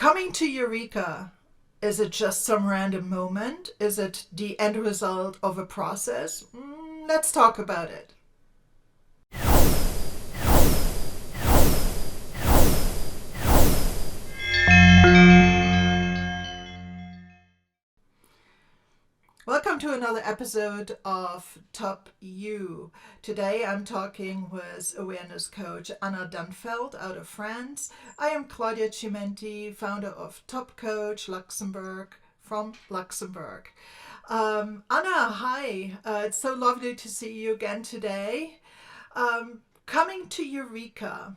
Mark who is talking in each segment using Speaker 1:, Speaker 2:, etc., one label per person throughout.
Speaker 1: Coming to Eureka, is it just some random moment? Is it the end result of a process? Let's talk about it. Welcome to another episode of Top You. Today I'm talking with awareness coach Anna Dannfeld out of France. I am Claudia Cimenti, founder of Topcoach Luxembourg from Luxembourg. Anna, hi. It's so lovely to see you again today. Coming to Eureka,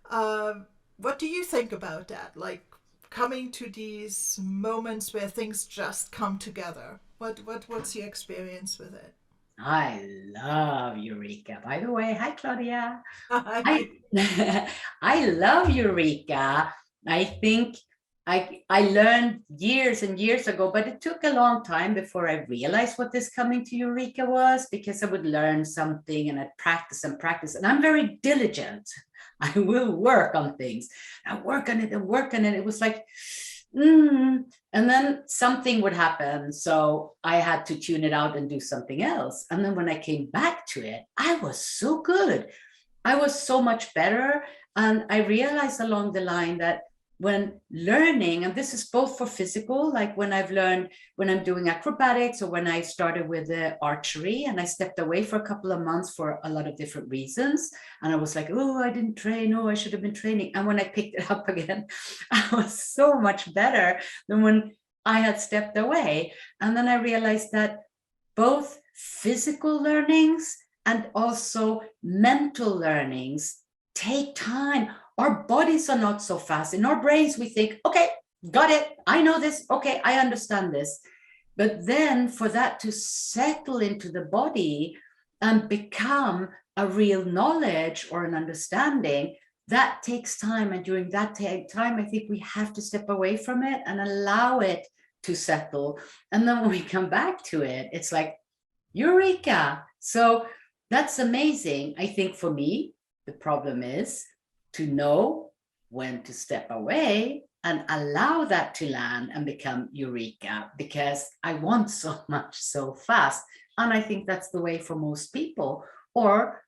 Speaker 1: uh, what do you think about that? Like coming to these moments where things just come together. What's your experience with it?
Speaker 2: I love Eureka. By the way, hi Claudia. I
Speaker 1: I
Speaker 2: I love Eureka. I think I learned years and years ago, but it took a long time before I realized what this coming to Eureka was, because I would learn something and I'd practice and practice. And I'm very diligent. I will work on things. I work on it and work on it. It was like, and then something would happen. So I had to tune it out and do something else. And then when I came back to it, I was so good. I was so much better. And I realized along the line that when learning, and this is both for physical, like when I've learned, when I'm doing acrobatics, or when I started with the archery and I stepped away for a couple of months for a lot of different reasons. And I was like, oh, I didn't train. Oh, I should have been training. And when I picked it up again, I was so much better than when I had stepped away. And then I realized that both physical learnings and also mental learnings take time. Our bodies are not so fast. In our brains, we think, okay, got it. I know this. Okay, I understand this. But then for that to settle into the body and become a real knowledge or an understanding, that takes time. And during that time, I think we have to step away from it and allow it to settle. And then when we come back to it, it's like, Eureka. So that's amazing. I think for me, the problem is to know when to step away and allow that to land and become Eureka, because I want so much so fast. And I think that's the way for most people. Or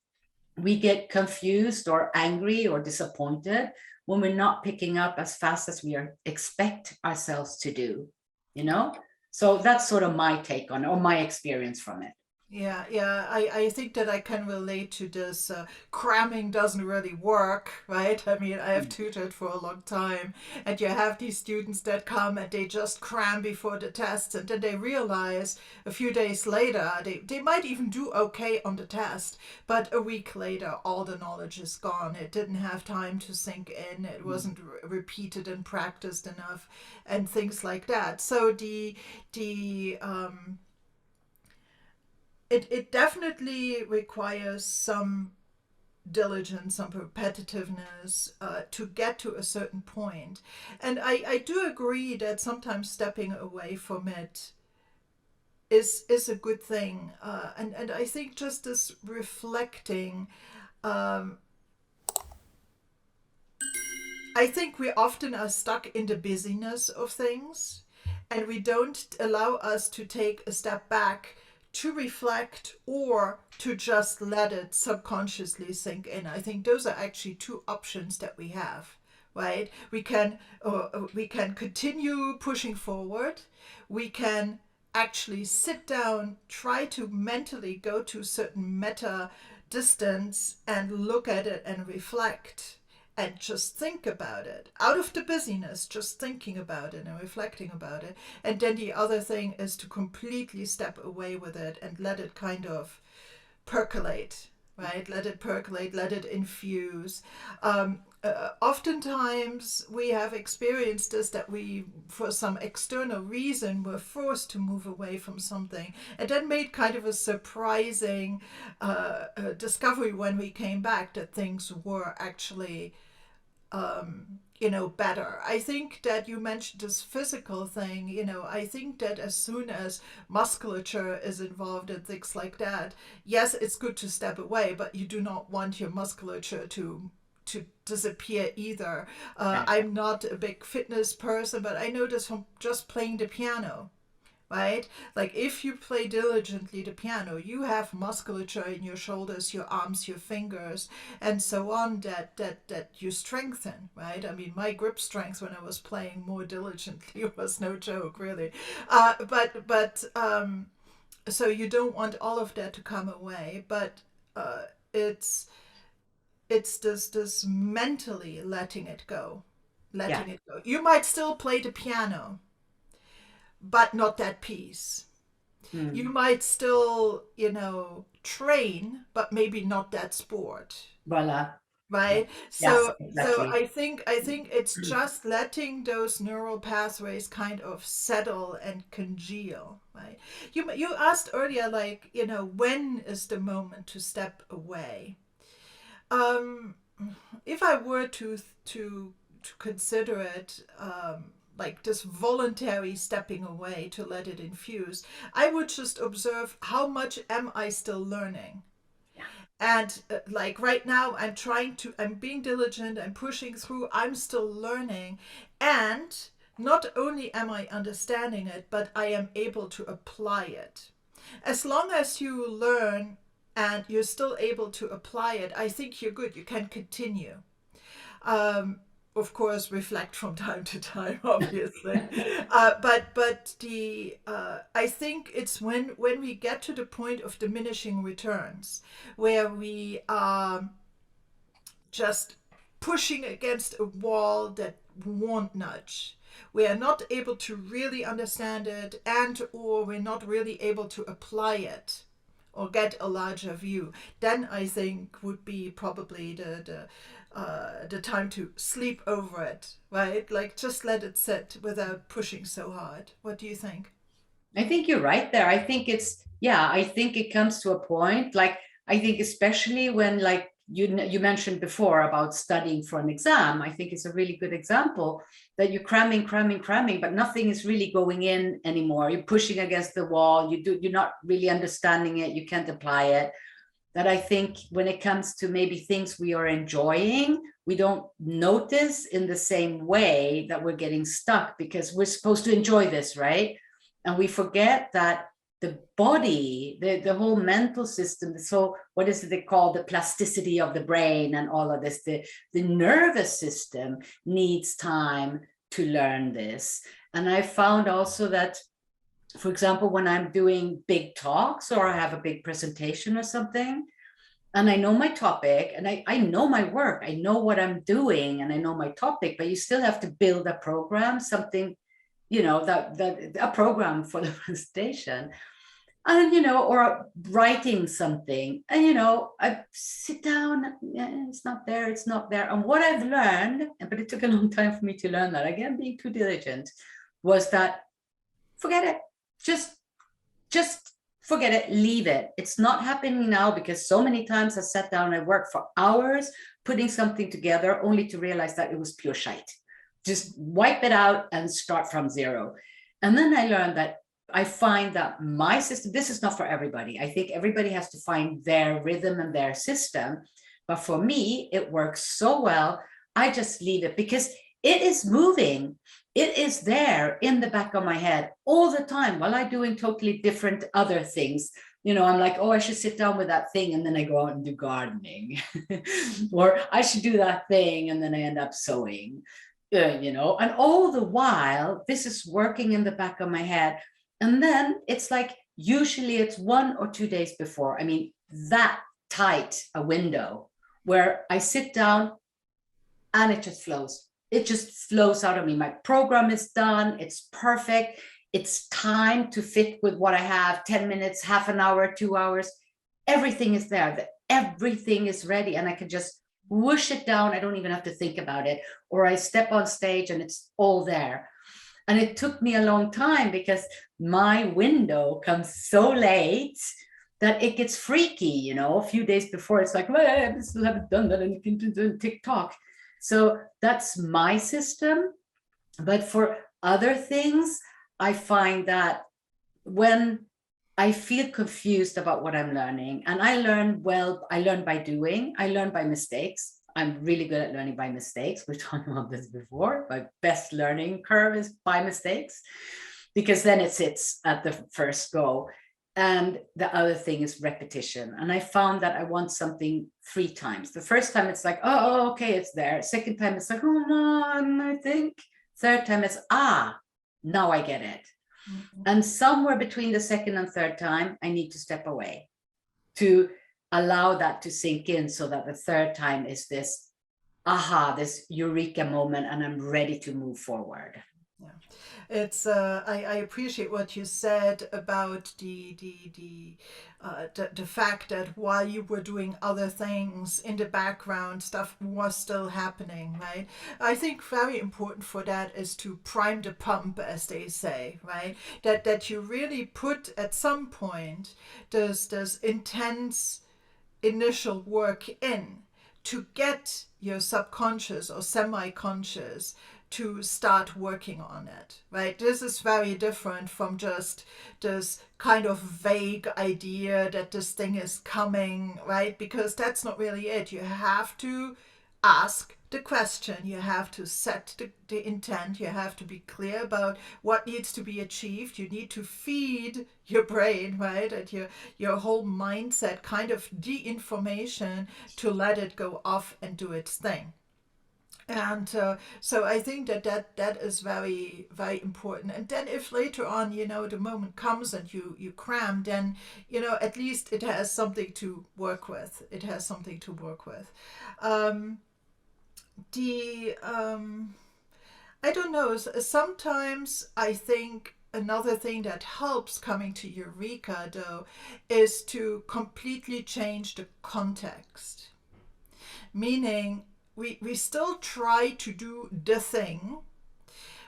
Speaker 2: we get confused or angry or disappointed when we're not picking up as fast as we expect ourselves to do, you know? So that's sort of my take on it, or my experience from it.
Speaker 1: yeah. I think that I can relate to this. Cramming doesn't really work, right? I mean, I have tutored for a long time, and you have these students that come and they just cram before the tests, and then they realize a few days later they might even do okay on the test, but a week later, all the knowledge is gone. It didn't have time to sink in, it wasn't repeated and practiced enough, and things like that. So it definitely requires some diligence, some repetitiveness to get to a certain point. And I do agree that sometimes stepping away from it is a good thing. And I think just this reflecting, um, I think we often are stuck in the busyness of things and we don't allow us to take a step back to reflect or to just let it subconsciously sink in. I think those are actually two options that we have, right? We can continue pushing forward. We can actually sit down, try to mentally go to a certain meta distance and look at it and reflect and just think about it out of the busyness, just thinking about it and reflecting about it. And then the other thing is to completely step away with it and let it kind of percolate, right? Let it percolate, let it infuse. Oftentimes we have experienced this, that we, for some external reason, were forced to move away from something, and then made kind of a surprising discovery when we came back that things were actually better. I think that you mentioned this physical thing. I think that as soon as musculature is involved and things like that, yes, it's good to step away, but you do not want your musculature to to disappear either. I'm not a big fitness person, but I know this from just playing the piano, right? Like if you play diligently the piano, you have musculature in your shoulders, your arms, your fingers, and so on that you strengthen, right? I mean, my grip strength when I was playing more diligently was no joke, really. But so you don't want all of that to come away, but it's this mentally letting it go,
Speaker 2: Yeah.
Speaker 1: letting it go. You might still play the piano, but not that piece. You
Speaker 2: Mm.
Speaker 1: might still, train, but maybe not that sport,
Speaker 2: Voila. Yeah.
Speaker 1: right?
Speaker 2: Yes,
Speaker 1: So
Speaker 2: exactly.
Speaker 1: I think it's just letting those neural pathways kind of settle and congeal, right? You asked earlier, like, when is the moment to step away? Um, if I were to consider it like this voluntary stepping away to let it infuse, I would just observe how much am I still learning.
Speaker 2: Yeah.
Speaker 1: And like right now, I'm being diligent, I'm pushing through, I'm still learning. And not only am I understanding it, but I am able to apply it. As long as you learn and you're still able to apply it, I think you're good. You can continue. Of course, reflect from time to time, obviously. But the I think it's when we get to the point of diminishing returns, where we are just pushing against a wall that won't nudge. We are not able to really understand it, and or we're not really able to apply it or get a larger view. Then I think would be probably the time to sleep over it, right? Like just let it sit without pushing so hard. What do you think?
Speaker 2: I think you're right there. I think yeah, I think it comes to a point, like, I think especially when, like, you mentioned before about studying for an exam, I think it's a really good example that you're cramming, but nothing is really going in anymore. You're pushing against the wall. You're not really understanding it. You can't apply it. That I think when it comes to maybe things we are enjoying, we don't notice in the same way that we're getting stuck because we're supposed to enjoy this, right? And we forget that the body, the whole mental system, so what is it they call the plasticity of the brain and all of this, the nervous system needs time to learn this. And I found also that, for example, when I'm doing big talks or I have a big presentation or something, and I know my topic and I know my work, I know what I'm doing and I know my topic, but you still have to build a program, something, that a program for the presentation. And, or writing something, and, I sit down, it's not there. And what I've learned, but it took a long time for me to learn that, again, being too diligent, was that forget it. Just forget it, leave it. It's not happening now, because so many times I sat down, I worked for hours putting something together only to realize that it was pure shite. Just wipe it out and start from zero. And then I learned that I find that my system, this is not for everybody. I think everybody has to find their rhythm and their system. But for me, it works so well. I just leave it because it is moving. It is there in the back of my head all the time while I'm doing totally different other things. I'm like, oh, I should sit down with that thing. And then I go out and do gardening. Or I should do that thing. And then I end up sewing, and all the while, this is working in the back of my head. And then it's like, usually it's 1 or 2 days before. I mean, that tight a window where I sit down and it just flows. It just flows out of me. My program is done. It's perfect. It's time to fit with what I have, 10 minutes, half an hour, 2 hours. Everything is there. Everything is ready. And I can just whoosh it down. I don't even have to think about it. Or I step on stage and it's all there. And it took me a long time because my window comes so late that it gets freaky, a few days before. It's like, well, I still haven't done that, and you can do TikTok. So that's my system. But for other things, I find that when I feel confused about what I'm learning, and I learn by doing, I learn by mistakes. I'm really good at learning by mistakes. We've talked about this before. My best learning curve is by mistakes, because then it sits at the first go. And the other thing is repetition. And I found that I want something 3 times. The first time it's like, oh, okay, it's there. Second time it's like, oh, man, I think. Third time it's, now I get it.
Speaker 1: Mm-hmm.
Speaker 2: And somewhere between the second and third time, I need to step away to allow that to sink in, so that the third time is this this eureka moment, and I'm ready to move forward.
Speaker 1: Yeah, it's I appreciate what you said about the fact that while you were doing other things in the background, stuff was still happening, right? I think very important for that is to prime the pump, as they say, right? That you really put at some point this intense initial work in to get your subconscious or semi-conscious to start working on it, right? This is very different from just this kind of vague idea that this thing is coming, right? Because that's not really it. You have to ask the question, you have to set the intent, you have to be clear about what needs to be achieved, you need to feed your brain, right, and your whole mindset kind of the information to let it go off and do its thing. And so I think that is very, very important. And then if later on, the moment comes and you cram, then, at least it has something to work with. It has something to work with. Um, the I don't know. Sometimes I think another thing that helps coming to Eureka, though, is to completely change the context. Meaning, we still try to do the thing,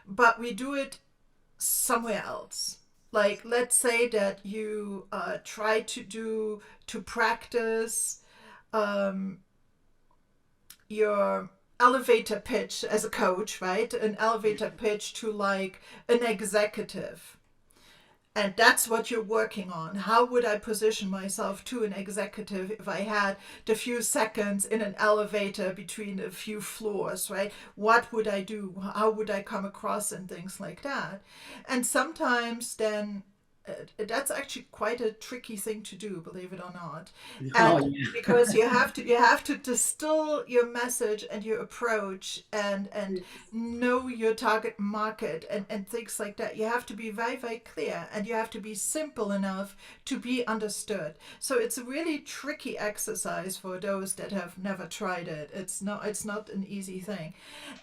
Speaker 1: but we do it somewhere else. Like, let's say that you try to practice um, your elevator pitch as a coach, right? An elevator pitch to like an executive. And that's what you're working on. How would I position myself to an executive if I had the few seconds in an elevator between a few floors, right? What would I do? How would I come across and things like that? And sometimes then that's actually quite a tricky thing to do, believe it or not.
Speaker 2: Oh,
Speaker 1: And
Speaker 2: yeah.
Speaker 1: because you have to distill your message and your approach and know your target market and things like that. You have to be very, very clear, and you have to be simple enough to be understood. So it's a really tricky exercise for those that have never tried it. It's not an easy thing.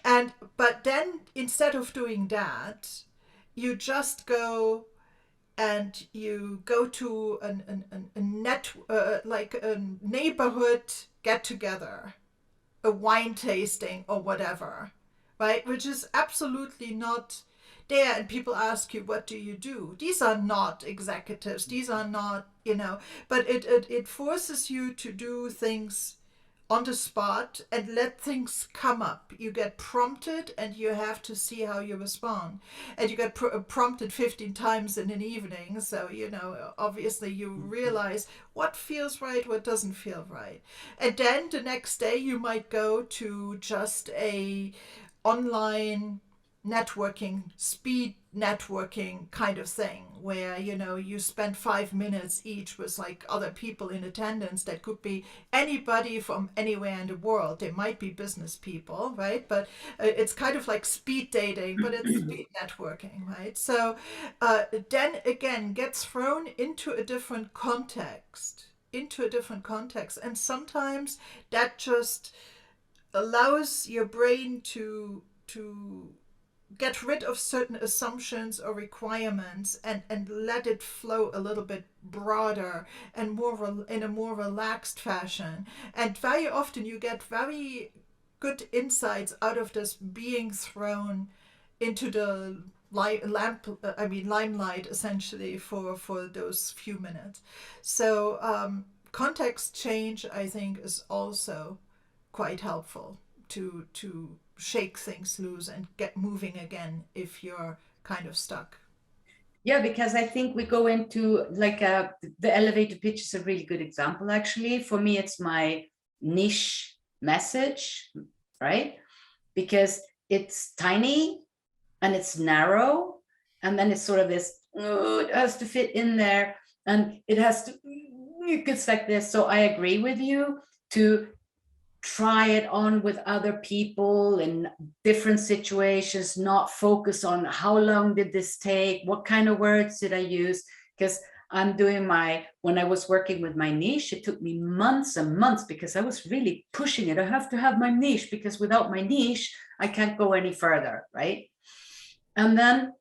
Speaker 1: But then instead of doing that, you just go and you go to a net like a neighborhood get together, a wine tasting or whatever, right? Which is absolutely not there. And people ask you, what do you do? These are not executives. These are not, but it forces you to do things on the spot and let things come up. You get prompted and you have to see how you respond. And you get prompted 15 times in an evening. So, obviously you realize what feels right, what doesn't feel right. And then the next day you might go to just a online networking, speed networking kind of thing, where you spend 5 minutes each with like other people in attendance. That could be anybody from anywhere in the world. They might be business people, right? But it's kind of like speed dating, but it's speed networking, right? So then again gets thrown into a different context, and sometimes that just allows your brain to get rid of certain assumptions or requirements and let it flow a little bit broader and more in a more relaxed fashion. And very often you get very good insights out of this being thrown into the limelight essentially for those few minutes. So context change, I think, is also quite helpful to shake things loose and get moving again if you're kind of stuck.
Speaker 2: Yeah, because I think we go into like the elevator pitch is a really good example, actually. For me, it's my niche message, right? Because it's tiny and it's narrow, and then it's sort of this, oh, it has to fit in there, and it has to, it's like this. So I agree with you to try it on with other people in different situations, not focus on how long did this take, what kind of words did I use, because I'm doing when I was working with my niche, it took me months and months because I was really pushing it. I have to have my niche because without my niche, I can't go any further, right? And then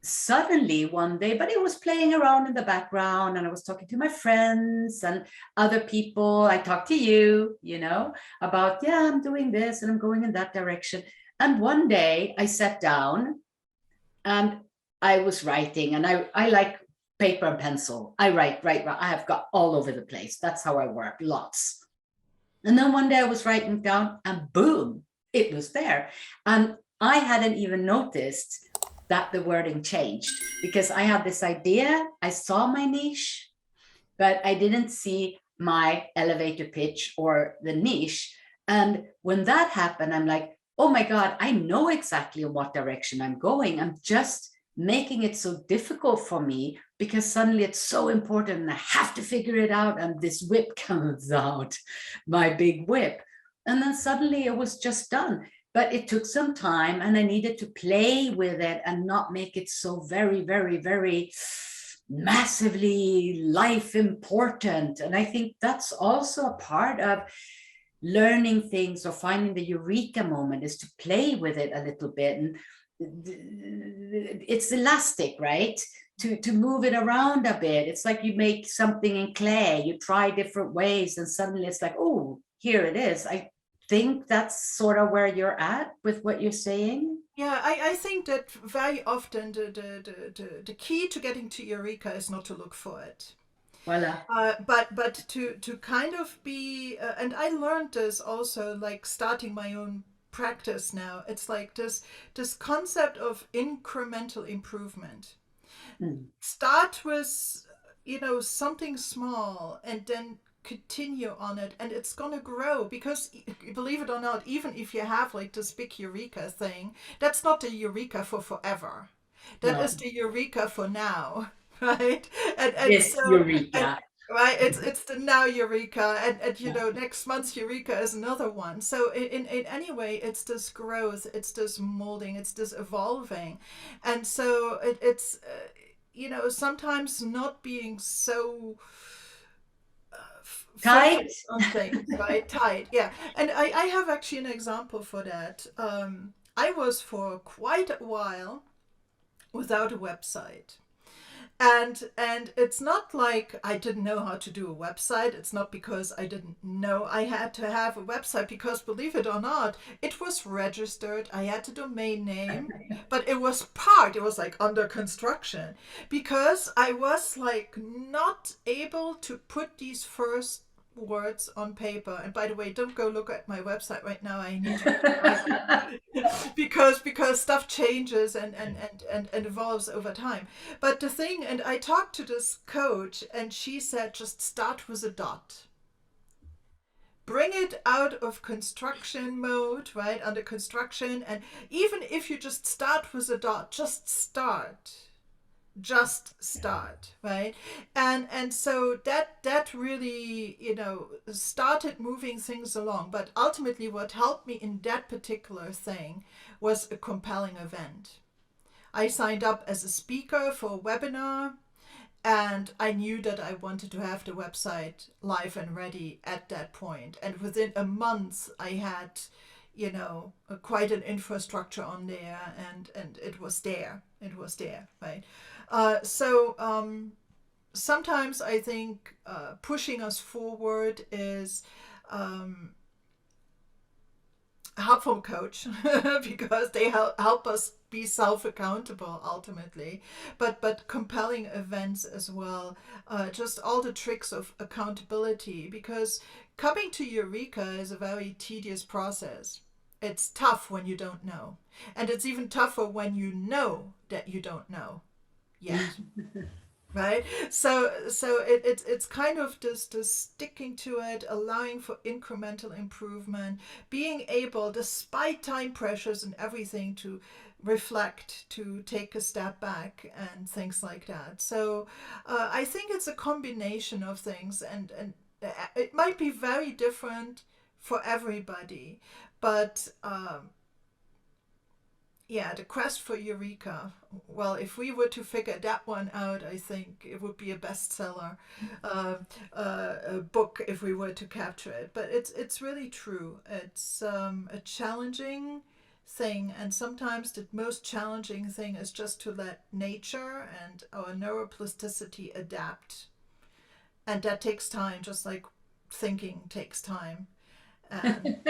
Speaker 2: suddenly one day, but it was playing around in the background, and I was talking to my friends and other people. I talked to you, about, yeah, I'm doing this and I'm going in that direction. And one day I sat down and I was writing, and I like paper and pencil. I write. I have got all over the place. That's how I work, lots. And then one day I was writing down, and boom, it was there. And I hadn't even noticed that the wording changed, because I had this idea. I saw my niche, but I didn't see my elevator pitch or the niche. And when that happened, I'm like, oh my God, I know exactly in what direction I'm going. I'm just making it so difficult for me because suddenly it's so important and I have to figure it out. And this whip comes out, my big whip. And then suddenly it was just done. But it took some time, and I needed to play with it and not make it so very, very, very massively life important. And I think that's also a part of learning things or finding the eureka moment, is to play with it a little bit. And it's elastic, right? To move it around a bit. It's like you make something in clay, you try different ways, and suddenly it's like, oh, here it is. I think that's sort of where you're at with what you're saying.
Speaker 1: Yeah, I think that very often the key to getting to eureka is not to look for it.
Speaker 2: Voila.
Speaker 1: But to kind of be, and I learned this also, like starting my own practice now. It's like this concept of incremental improvement.
Speaker 2: Mm.
Speaker 1: Start with, something small, and then continue on it, and it's gonna grow, because believe it or not, even if you have like this big eureka thing, that's not the eureka for forever. That
Speaker 2: No,
Speaker 1: is the eureka for now. Right? And
Speaker 2: this
Speaker 1: so, and
Speaker 2: eureka.
Speaker 1: right, it's the now eureka, and next month's eureka is another one. So in any way, it's this growth, it's this molding, it's this evolving. And so it's sometimes not being so
Speaker 2: Tight.
Speaker 1: focused on things, right? Tight, yeah. And I have actually an example for that. I was for quite a while without a website. And it's not like I didn't know how to do a website. It's not because I didn't know I had to have a website, because believe it or not, it was registered. I had a domain name, but it was like under construction, because I was like not able to put these first words on paper. And by the way, don't go look at my website right now. I need you because stuff changes and evolves over time. But the thing, and I talked to this coach, and she said, just start with a dot. Bring it out of construction mode, right? Under construction. And even if you just start with a dot, just start, right? And so that really started moving things along. But ultimately what helped me in that particular thing was a compelling event. I signed up as a speaker for a webinar, and I knew that I wanted to have the website live and ready at that point. And within a month I had quite an infrastructure on there, and it was there, right? So sometimes I think pushing us forward is help from coach because they help us be self-accountable ultimately, but compelling events as well, just all the tricks of accountability, because coming to eureka is a very tedious process. It's tough when you don't know, and it's even tougher when you know that you don't know yet. right? It's kind of just sticking to it, allowing for incremental improvement, being able, despite time pressures and everything, to reflect, to take a step back and things like that. So I think it's a combination of things, and it might be very different for everybody, but yeah, the quest for Eureka. Well, if we were to figure that one out, I think it would be a bestseller a book if we were to capture it. But it's really true. It's a challenging thing, and sometimes the most challenging thing is just to let nature and our neuroplasticity adapt, and that takes time, just like thinking takes time. And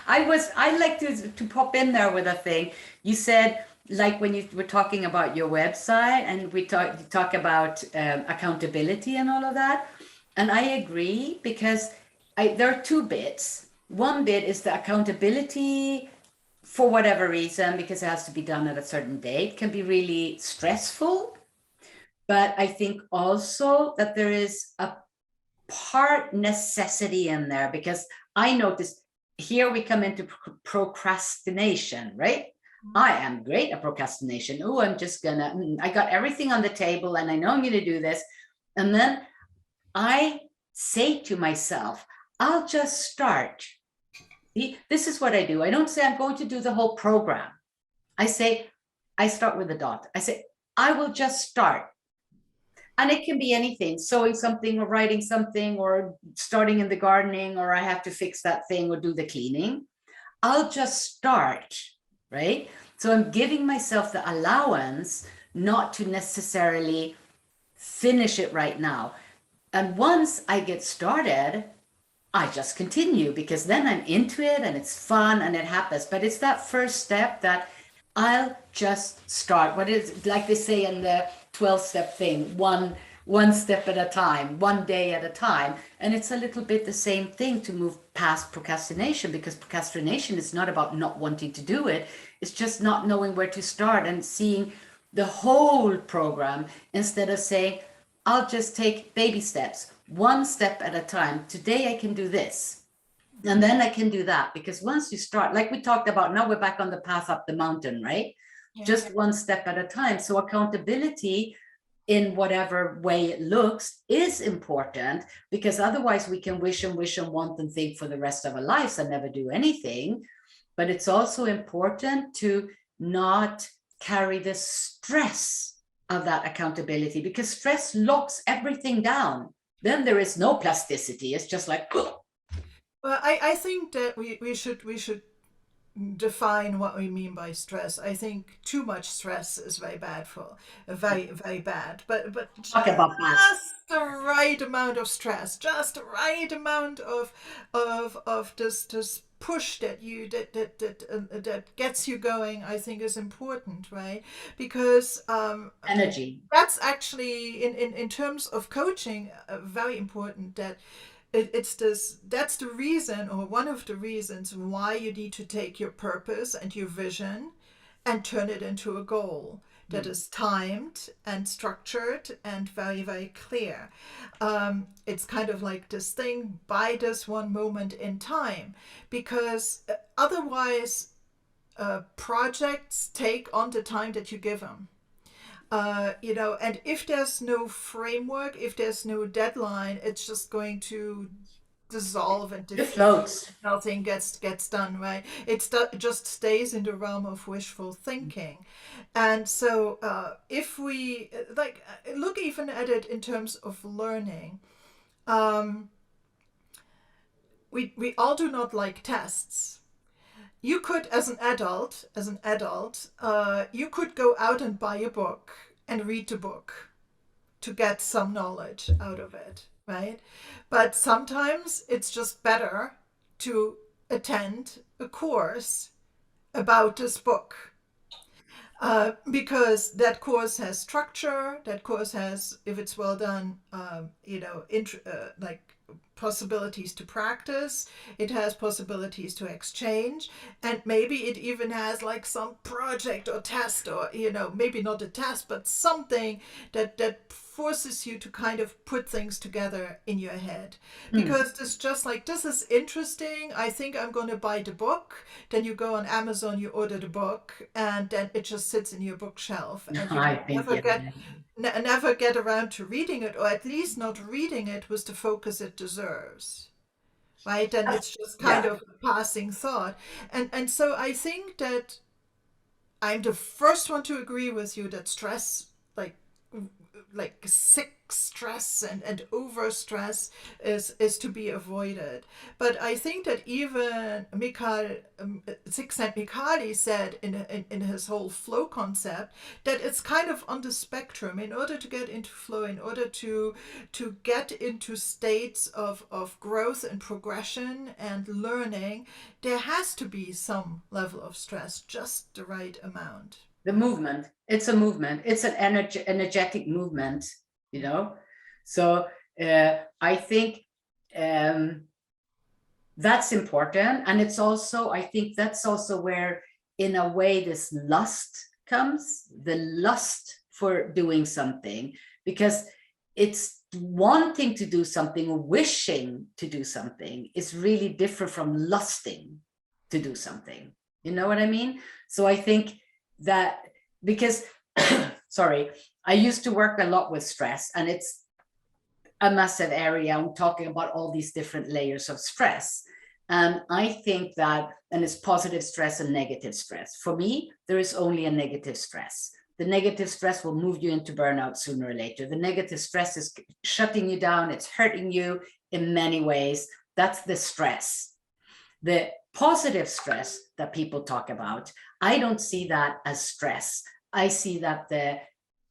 Speaker 2: I like to pop in there with a thing. You said, like when you were talking about your website, and you talk about accountability and all of that. And I agree, because there are two bits. One bit is the accountability for whatever reason, because it has to be done at a certain date, can be really stressful. But I think also that there is a part necessity in there, because I noticed here we come into procrastination, right? I am great at procrastination. Oh, I'm just gonna, I got everything on the table and I know I'm gonna do this. And then I say to myself, I'll just start. This is what I do. I don't say I'm going to do the whole program. I say, I start with a dot. I say, I will just start. And it can be anything, sewing something or writing something or starting in the gardening, or I have to fix that thing or do the cleaning. I'll just start, right? So I'm giving myself the allowance not to necessarily finish it right now. And once I get started, I just continue, because then I'm into it and it's fun and it happens. But it's that first step that I'll just start. What is, like they say in the 12-step thing, one step at a time, one day at a time. And it's a little bit the same thing to move past procrastination, because procrastination is not about not wanting to do it. It's just not knowing where to start and seeing the whole program, instead of saying, I'll just take baby steps, one step at a time. Today I can do this, and then I can do that. Because once you start, like we talked about, now we're back on the path up the mountain, right?
Speaker 1: yeah.
Speaker 2: Just one step at a time. So accountability, in whatever way it looks, is important, because otherwise we can wish and want and think for the rest of our lives and never do anything. But it's also important to not carry the stress of that accountability, because stress locks everything down. Then there is no plasticity. It's just like,
Speaker 1: Well, I think that we should define what we mean by stress. I think too much stress is very bad for very bad. But
Speaker 2: talk about that.
Speaker 1: just the right amount of stress, just the right amount of this push that gets you going, I think is important, right? Because
Speaker 2: Energy.
Speaker 1: that's actually in terms of coaching very important, that it's this that's the reason, or one of the reasons, why you need to take your purpose and your vision and turn it into a goal that is timed and structured and very, very clear. It's kind of like this thing, by this one moment in time, because otherwise projects take on the time that you give them. And if there's no framework, if there's no deadline, it's just going to dissolve and
Speaker 2: It
Speaker 1: diffuse.
Speaker 2: floats.
Speaker 1: Nothing gets done, right? It just stays in the realm of wishful thinking. And so if we look even at it in terms of learning, um, we all do not like tests. You could, as an adult, you could go out and buy a book and read the book to get some knowledge out of it, right? But sometimes it's just better to attend a course about this book, because that course has structure. That course has, if it's well done, like possibilities to practice, it has possibilities to exchange, and maybe it even has like some project or test, or maybe not a test, but something that forces you to kind of put things together in your head,
Speaker 2: Mm.
Speaker 1: because it's just like, this is interesting, I think I'm going to buy the book. Then you go on Amazon, you order the book, and then it just sits in your bookshelf, and you
Speaker 2: I think, yeah.
Speaker 1: never get around to reading it, or at least not reading it with the focus it deserves. Right? Then it's just kind
Speaker 2: Yeah.
Speaker 1: of a passing thought. And so I think that I'm the first one to agree with you that stress, like sick stress and over stress, is to be avoided. But I think that even Csikszentmihalyi said in his whole flow concept, that it's kind of on the spectrum. In order to get into flow, in order to get into states of growth and progression and learning, there has to be some level of stress, just the right amount.
Speaker 2: The movement, it's a movement, it's an energetic movement, you know. So I think that's important. And it's also, I think that's also where, in a way, this lust comes, the lust for doing something, because it's wanting to do something or wishing to do something is really different from lusting to do something. You know what I mean? So I think that, because sorry, I used to work a lot with stress, and it's a massive area. I'm talking about all these different layers of stress. And I think that, and it's positive stress and negative stress. For me, there is only a negative stress. The negative stress will move you into burnout sooner or later. The negative stress is shutting you down. It's hurting you in many ways. That's the stress. The positive stress that people talk about, I don't see that as stress. I see that the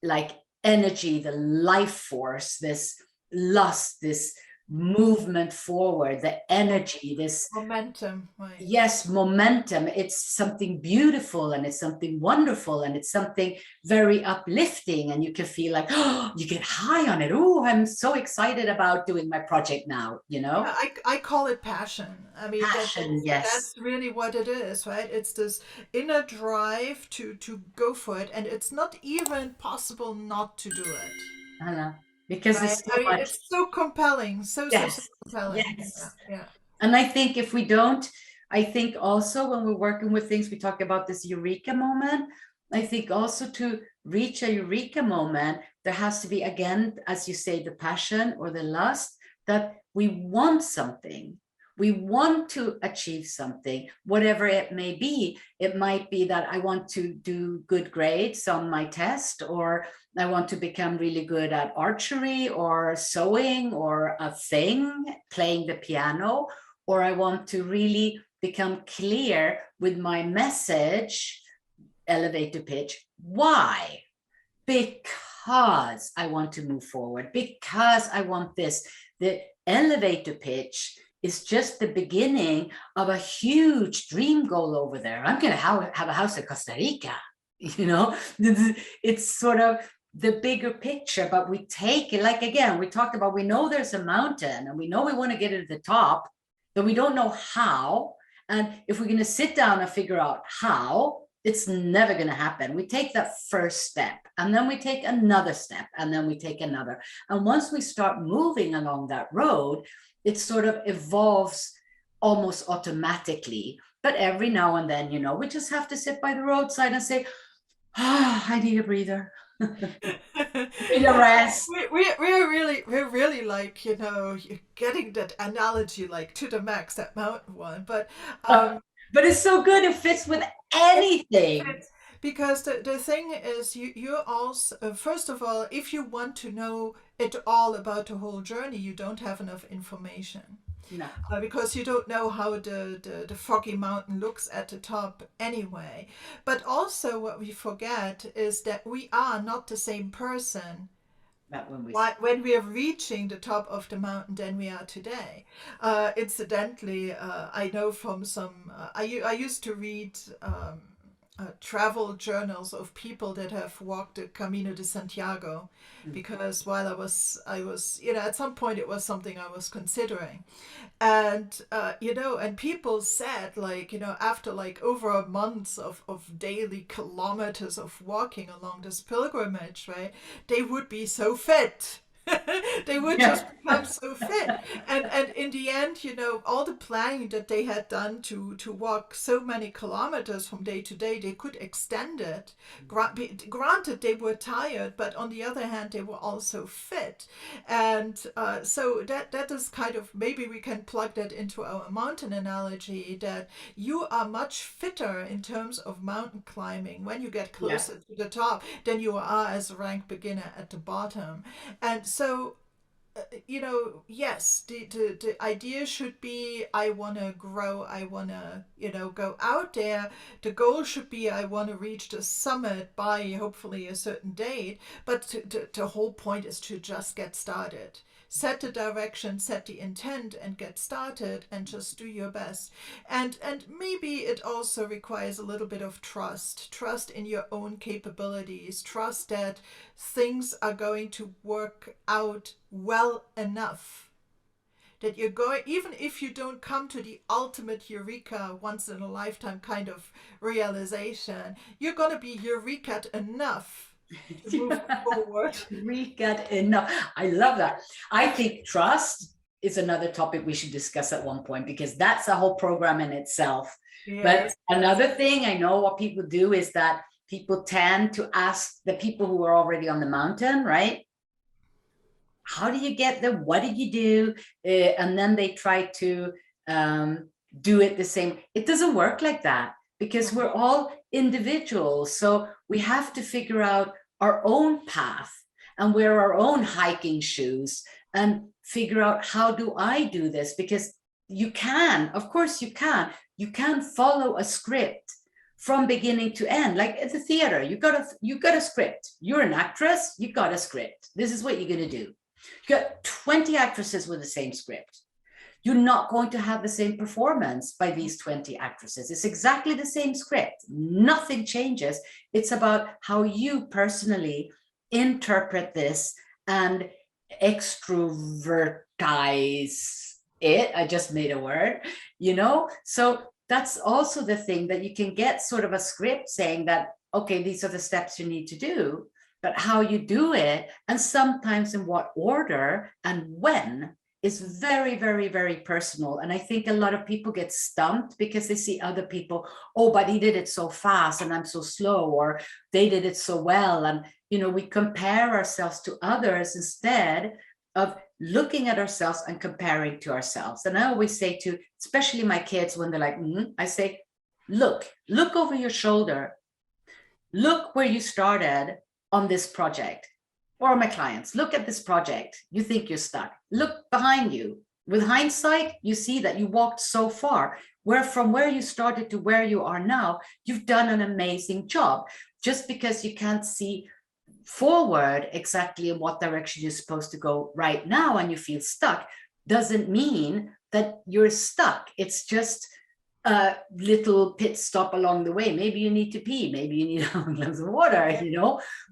Speaker 2: like energy, the life force, this lust, this movement forward, the energy, this
Speaker 1: Momentum, right?
Speaker 2: yes, momentum. It's something beautiful, and it's something wonderful, and it's something very uplifting, and you can feel like, oh, you get high on it. Oh, I'm so excited about doing my project now, you know.
Speaker 1: Yeah, I call it passion. I mean,
Speaker 2: Passion,
Speaker 1: that's
Speaker 2: yes.
Speaker 1: really what it is, right? It's this inner drive to go for it, and it's not even possible not to do it,
Speaker 2: I know, because
Speaker 1: right?
Speaker 2: it's so
Speaker 1: I mean,
Speaker 2: much.
Speaker 1: it's so compelling, so
Speaker 2: Yes,
Speaker 1: compelling. Yeah,
Speaker 2: yes.
Speaker 1: yeah.
Speaker 2: And I think if we don't, I think also when we're working with things, we talk about this eureka moment. I think also to reach a eureka moment, there has to be, again, as you say, the passion or the lust, that we want something. We want to achieve something, whatever it may be. It might be that I want to do good grades on my test, or I want to become really good at archery or sewing or a thing, playing the piano, or I want to really become clear with my message, elevator pitch. Why? Because I want to move forward, because I want this. The elevator pitch is just the beginning of a huge dream goal over there. I'm going to have a house in Costa Rica. You know, it's sort of the bigger picture, but we take it, like, again, we talked about, we know there's a mountain and we know we want to get to the top, but we don't know how. And if we're going to sit down and figure out how, it's never going to happen. We take that first step, and then we take another step, and then we take another. And once we start moving along that road, it sort of evolves almost automatically. But every now and then, you know, we just have to sit by the roadside and say, ah, I need a breather. Need a rest.
Speaker 1: We're really like, getting that analogy like to the max, that mountain one. But
Speaker 2: But it's so good. It fits with
Speaker 1: it
Speaker 2: anything.
Speaker 1: fits, because the thing is, you also, first of all, if you want to know it all about the whole journey, you don't have enough information.
Speaker 2: No.
Speaker 1: Because you don't know how the foggy mountain looks at the top anyway. But also, what we forget is that we are not the same person
Speaker 2: Not when we
Speaker 1: when we are reaching the top of the mountain than we are today. Incidentally, I know from some, I used to read travel journals of people that have walked the Camino de Santiago, because while I was, at some point it was something I was considering, and and people said, like, after like over a month of daily kilometers of walking along this pilgrimage, right, they would be so fit. They would
Speaker 2: Yeah.
Speaker 1: just become so fit, and in the end, all the planning that they had done to walk so many kilometers from day to day, they could extend it. Granted, they were tired, but on the other hand, they were also fit, and so that is kind of, maybe we can plug that into our mountain analogy, that you are much fitter in terms of mountain climbing when you get
Speaker 2: Yeah.
Speaker 1: closer to the top than you are as a rank beginner at the bottom. And so, yes, the idea should be, I want to grow, I want to, go out there. The goal should be, I want to reach the summit by hopefully a certain date. But the whole point is to just get started. Set the direction, set the intent, and get started, and just do your best. And maybe it also requires a little bit of trust in your own capabilities, trust that things are going to work out well enough, that you're going, even if you don't come to the ultimate eureka, once in a lifetime kind of realization, you're going to be eureka enough to move forward.
Speaker 2: We got enough. I love that. I think trust is another topic we should discuss at one point, because that's a whole program in itself. But
Speaker 1: Yes.
Speaker 2: another thing I know what people do is that people tend to ask the people who are already on the mountain, right? How do you get there? What did you do? And then they try to do it the same. It doesn't work like that, because we're all individuals. So we have to figure out our own path and wear our own hiking shoes and figure out, how do I do this? Because you can, of course you can follow a script from beginning to end. Like at the theater, you got a script. You're an actress, you got a script. This is what you're going to do. You got 20 actresses with the same script. You're not going to have the same performance by these 20 actresses. It's exactly the same script. Nothing changes. It's about how you personally interpret this and extrovertize it. I just made a word, So that's also the thing, that you can get sort of a script saying that, okay, these are the steps you need to do, but how you do it, and sometimes in what order and when, is very, very, very personal. And I think a lot of people get stumped because they see other people, oh, but he did it so fast and I'm so slow, or they did it so well. And, we compare ourselves to others instead of looking at ourselves and comparing to ourselves. And I always say to, especially my kids, when they're like, I say, look over your shoulder, look where you started on this project. Or my clients, look at this project, you think you're stuck, look behind you. With hindsight, you see that you walked so far, where from where you started to where you are now, you've done an amazing job. Just because you can't see forward exactly in what direction you're supposed to go right now and you feel stuck, doesn't mean that you're stuck. It's just a little pit stop along the way. Maybe you need to pee, maybe you need a glass of water,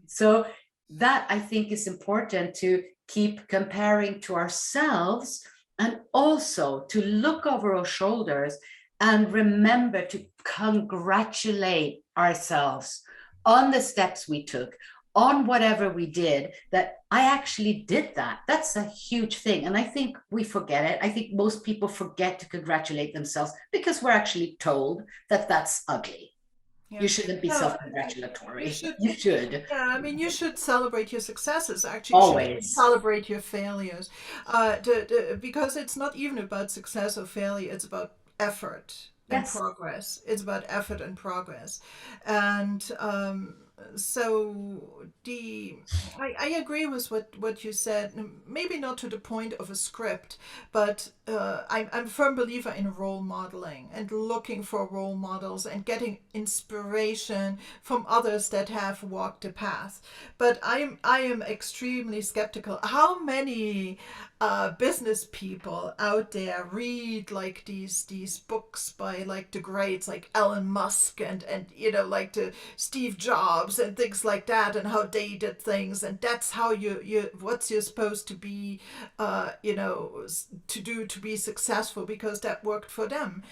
Speaker 2: So that, I think, is important, to keep comparing to ourselves, and also to look over our shoulders and remember to congratulate ourselves on the steps we took, on whatever we did, that I actually did that. That's a huge thing. And I think we forget it. I think most people forget to congratulate themselves because we're actually told that that's ugly.
Speaker 1: Yeah.
Speaker 2: You shouldn't be
Speaker 1: No,
Speaker 2: self-congratulatory.
Speaker 1: you
Speaker 2: should.
Speaker 1: Yeah, I mean, you should celebrate your successes. Actually, you should
Speaker 2: Always.
Speaker 1: celebrate your failures, because it's not even about success or failure. It's about effort and
Speaker 2: Yes.
Speaker 1: progress. It's about effort and progress, and so I agree with what you said. Maybe not to the point of a script, but I'm a firm believer in role modeling and looking for role models and getting inspiration from others that have walked the path. But I am extremely skeptical. How many business people out there read like these books by like the greats like Elon Musk and like the Steve Jobs and things like that, and how they did things, and that's how you what's you're supposed to be to do to be successful because that worked for them.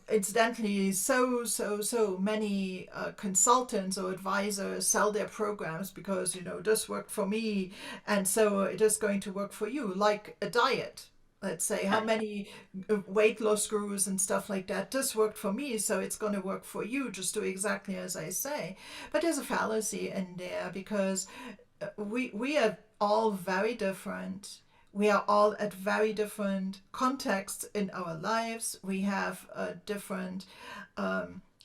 Speaker 1: Incidentally, so many consultants or advisors sell their programs because this worked for me, and so it is going to work for you, like a diet. Let's say how many weight loss gurus and stuff like that. This worked for me, so it's going to work for you. Just do exactly as I say. But there's a fallacy in there because we are all very different. We are all at very different contexts in our lives. We have different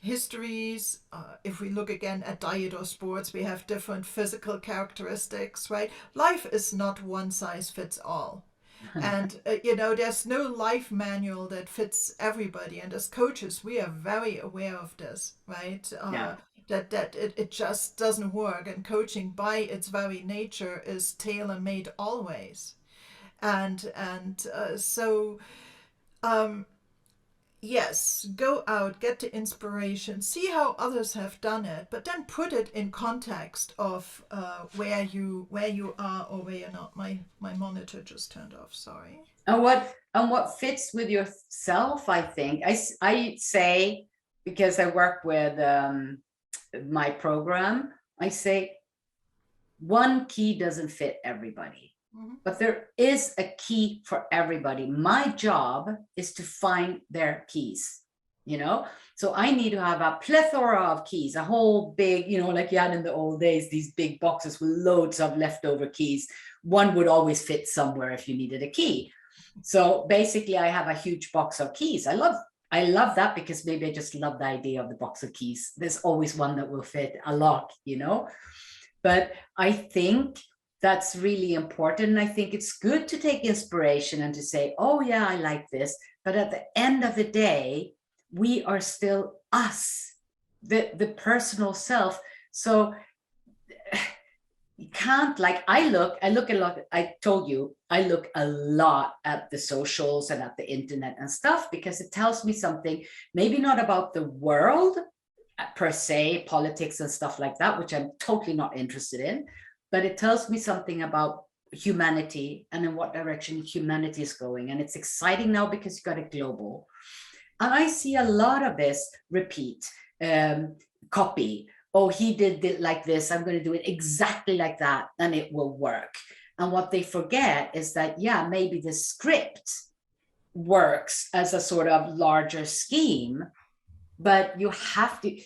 Speaker 1: histories. If we look again at diet or sports, we have different physical characteristics, right? Life is not one size fits all. And there's no life manual that fits everybody, and as coaches we are very aware of this, right?
Speaker 2: Yeah.
Speaker 1: That it just doesn't work, and coaching by its very nature is tailor made always. And yes, go out, get the inspiration, see how others have done it, but then put it in context of where you are or where you're not. My monitor just turned off. Sorry.
Speaker 2: And what fits with yourself, I think. I say, because I work with my program, I say one key doesn't fit everybody. But there is a key for everybody. My job is to find their keys, So I need to have a plethora of keys, a whole big, like you had in the old days, these big boxes with loads of leftover keys. One would always fit somewhere if you needed a key. So basically I have a huge box of keys. I love that because maybe I just love the idea of the box of keys. There's always one that will fit a lot, But I think that's really important. And I think it's good to take inspiration and to say, oh yeah, I like this. But at the end of the day, we are still us, the personal self. So you can't, like, I look a lot, I told you, I look a lot at the socials and at the internet and stuff, because it tells me something, maybe not about the world per se, politics and stuff like that, which I'm totally not interested in, but it tells me something about humanity and in what direction humanity is going. And it's exciting now because you got it global. And I see a lot of this repeat, copy. Oh, he did it like this, I'm going to do it exactly like that, and it will work. And what they forget is that, yeah, maybe the script works as a sort of larger scheme, but you have to,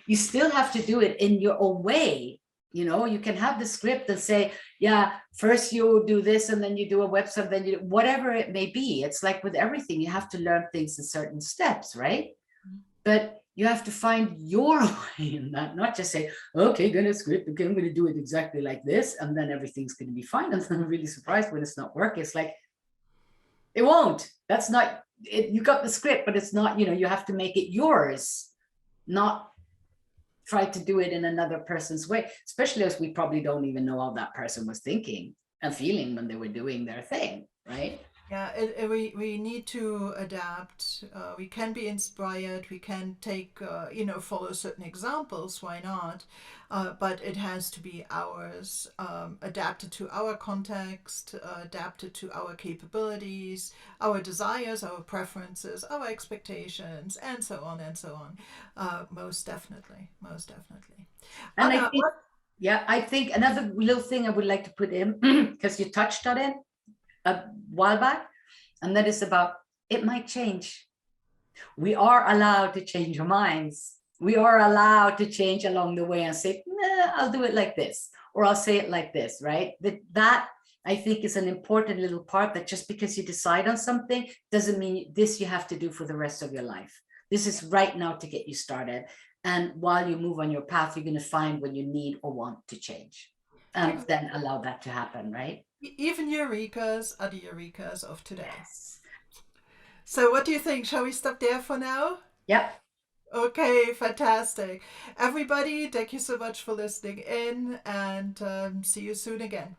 Speaker 2: you still have to do it in your own way. You can have the script and say, yeah, first you do this and then you do a website, then you do whatever it may be. It's like with everything, you have to learn things in certain steps, right? But you have to find your way in that, not just say, okay, get a script, okay, I'm going to do it exactly like this, and then everything's going to be fine. And then I'm really surprised when it's not working. It's like, it won't. That's not it. You got the script, but it's not, you have to make it yours, not try to do it in another person's way, especially as we probably don't even know how that person was thinking and feeling when they were doing their thing, right?
Speaker 1: Yeah, we need to adapt. We can be inspired. We can take, follow certain examples. Why not? But it has to be ours, adapted to our context, adapted to our capabilities, our desires, our preferences, our expectations, and so on and so on. Most definitely, most definitely.
Speaker 2: And I
Speaker 1: Anna,
Speaker 2: think, yeah, I think another little thing I would like to put in, because you touched on it a while back, and that is about, it might change. We are allowed to change our minds. We are allowed to change along the way and say, nah, I'll do it like this, or I'll say it like this, right? That I think is an important little part, that just because you decide on something doesn't mean this you have to do for the rest of your life. This is right now to get you started. And while you move on your path, you're going to find when you need or want to change. And then
Speaker 1: Exactly.
Speaker 2: allow that to happen, right?
Speaker 1: Even eurekas are the eurekas of today.
Speaker 2: Yes.
Speaker 1: So, what do you think? Shall we stop there for now?
Speaker 2: Yep.
Speaker 1: Okay, fantastic. Everybody, thank you so much for listening in and see you soon again.